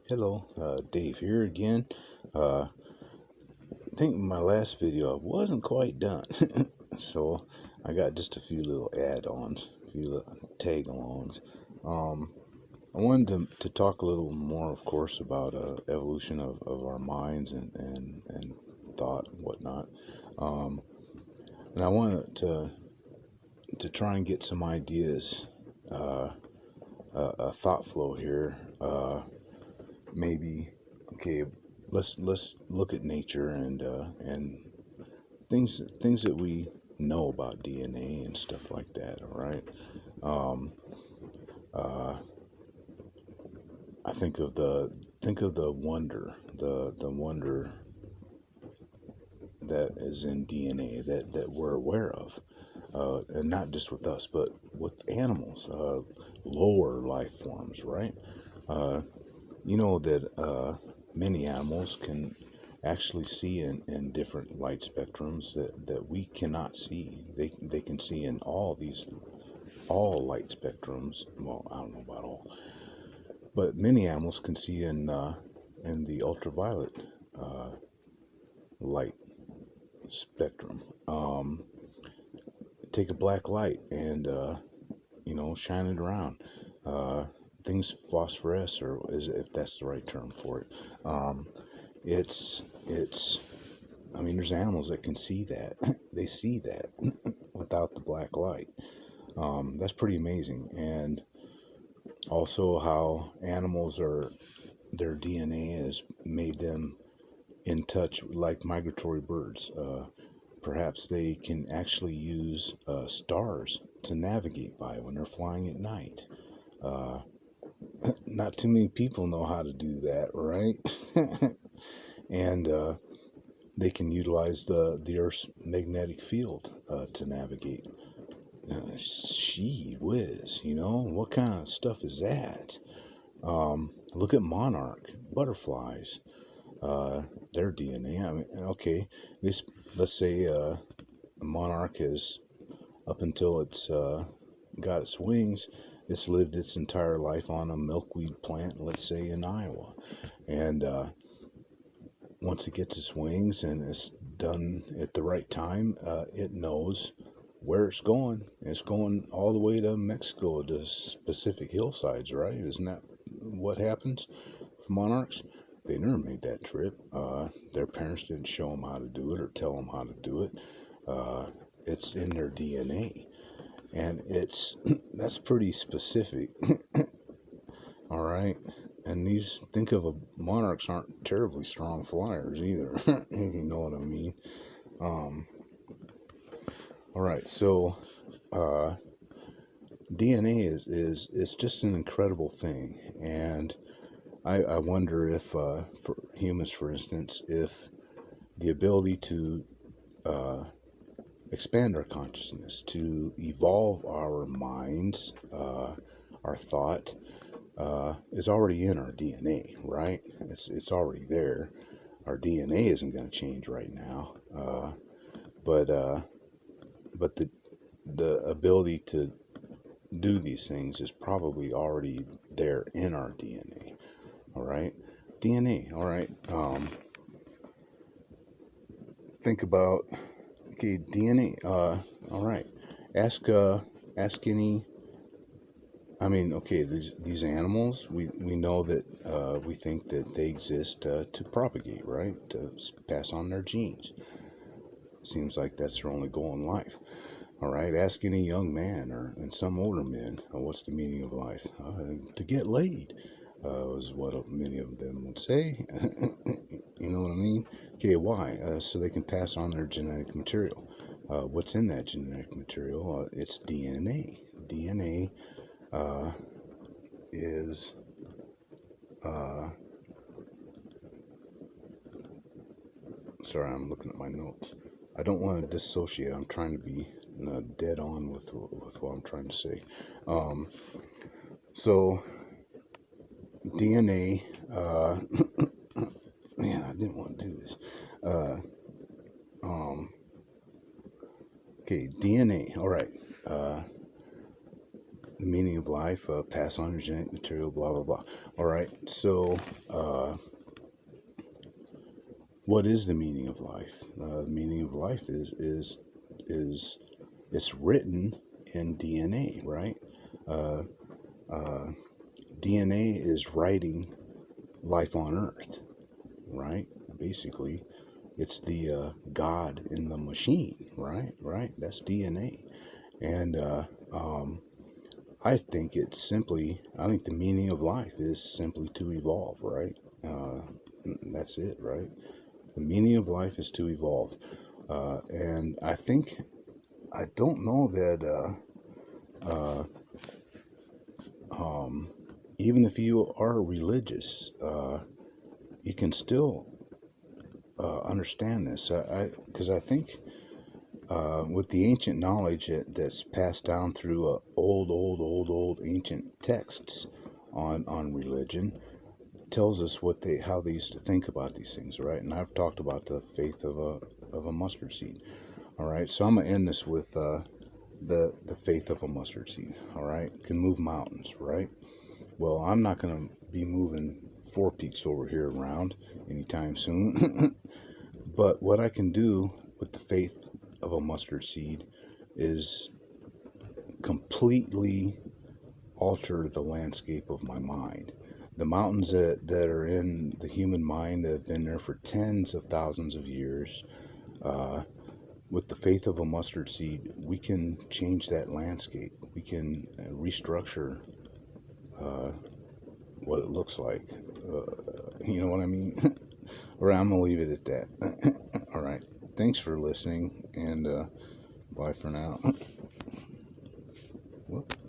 Hello, Dave here again. I think my last video I wasn't quite done, so I got just a few little add-ons, a few little tag-alongs. Um, I wanted to talk a little more, of course, about evolution of our minds and thought and whatnot. Um, and I wanted to try and get some ideas, uh, a thought flow here. Maybe okay, let's look at nature and things that we know about DNA and stuff like that. All right. Um, uh, I think of the wonder, the wonder that is in DNA that we're aware of, and not just with us, but with animals, lower life forms. Right. Uh, you know that many animals can actually see in different light spectrums that we cannot see. They can see in all light spectrums. Well, I don't know about all, but many animals can see in the ultraviolet uh, light spectrum. Take a black light and shine it around. Uh, Things phosphoresce, or if that's the right term for it. It's I mean, there's animals that can see that. They see that without the black light. That's pretty amazing. And also how animals their DNA has made them in touch like migratory birds. Perhaps they can actually use stars to navigate by when they're flying at night. Uh, Not too many people know how to do that, right? And they can utilize the Earth's magnetic field to navigate. Gee whiz, what kind of stuff is that? Look at monarch butterflies, their DNA. I mean, okay, this let's say a monarch has up until it's got its wings, it's lived its entire life on a milkweed plant, let's say in Iowa, and once it gets its wings and it's done at the right time, it knows where it's going. It's going all the way to Mexico, to specific hillsides, right? Isn't that what happens with monarchs? They never made that trip. Their parents didn't show them how to do it or tell them how to do it. Uh, it's in their DNA, and it's that's pretty specific. All right. And these, think of monarchs aren't terribly strong flyers either, if you know what I mean. Um, all right. So, uh, DNA is just an incredible thing. And I wonder if, for humans, for instance, if the ability to expand our consciousness, to evolve our minds, our thought, is already in our DNA, right? It's already there. Our DNA isn't going to change right now, but but the ability to do these things is probably already there in our DNA. All right, DNA. All right. Think about DNA. All right. Ask ask any. I mean, okay, these animals, we know that we think that they exist to propagate, right? To pass on their genes. Seems like that's their only goal in life. All right, ask any young man and some older men, what's the meaning of life? To get laid, is what many of them would say. You know what I mean? Okay, why? So they can pass on their genetic material. What's in that genetic material? It's DNA. DNA is sorry, I'm looking at my notes. I don't want to dissociate. I'm trying to be dead on with what I'm trying to say. So DNA. Man, I didn't want to do this. Uh, um, okay, DNA. All right. the meaning of life, pass on your genetic material, blah, blah, blah. All right, so what is the meaning of life? The meaning of life is it's written in DNA, right? Uh, uh, DNA is writing life on Earth, right? Basically, it's the God in the machine, right? Right? That's DNA. And I think I think the meaning of life is simply to evolve, right? That's it, right? The meaning of life is to evolve. And I don't know that uh, um, even if you are religious, you can still understand this. Because I think with the ancient knowledge that's passed down through old ancient texts on religion, tells us how they used to think about these things, right? And I've talked about the faith of a mustard seed. All right, so I'm gonna end this with the faith of a mustard seed. All right, can move mountains, right? Well, I'm not gonna be moving Four Peaks over here around anytime soon. But what I can do with the faith of a mustard seed is completely alter the landscape of my mind. The mountains that are in the human mind that have been there for tens of thousands of years, with the faith of a mustard seed, we can change that landscape. We can restructure what it looks like. You know what I mean? All right, I'm going to leave it at that. All right. Thanks for listening, and bye for now. Whoop.